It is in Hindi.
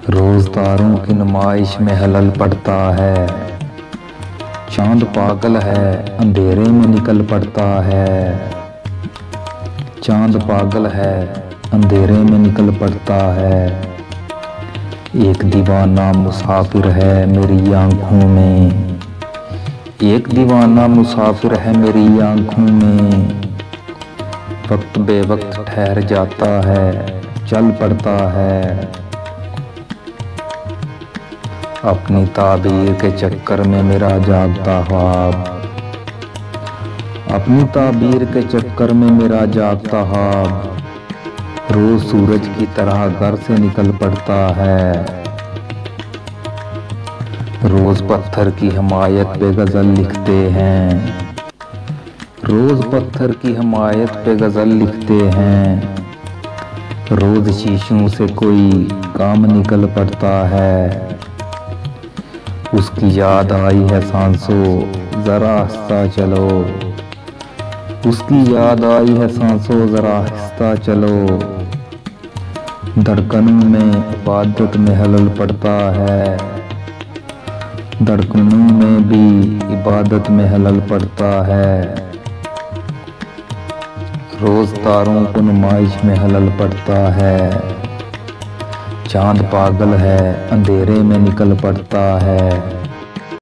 रोज तारों की नुमाइश में हलल पड़ता है। चांद पागल है अंधेरे में निकल पड़ता है। चांद पागल है अंधेरे में निकल पड़ता है। एक दीवाना मुसाफिर है मेरी आंखों में। एक दीवाना मुसाफिर है मेरी आंखों में। वक्त बेवक्त ठहर जाता है, चल पड़ता है। अपनी ताबीर के चक्कर में मेरा जागता ख्वाब। अपनी ताबीर के चक्कर में मेरा जागता ख्वाब रोज सूरज की तरह घर से निकल पड़ता है। रोज पत्थर की हमायत पे गजल लिखते हैं। रोज पत्थर की हमायत पे गजल लिखते हैं। रोज शीशों से कोई काम निकल पड़ता है। उसकी याद आई है सांसों जरा आहिस्ता चलो। उसकी याद आई है सांसों जरा आहिस्ता चलो। धड़कनों में इबादत में हलल पड़ता है। धड़कनों में भी इबादत में हलल पड़ता है। रोज तारों को नुमाइश में हलल पड़ता है। चांद पागल है अंधेरे में निकल पड़ता है।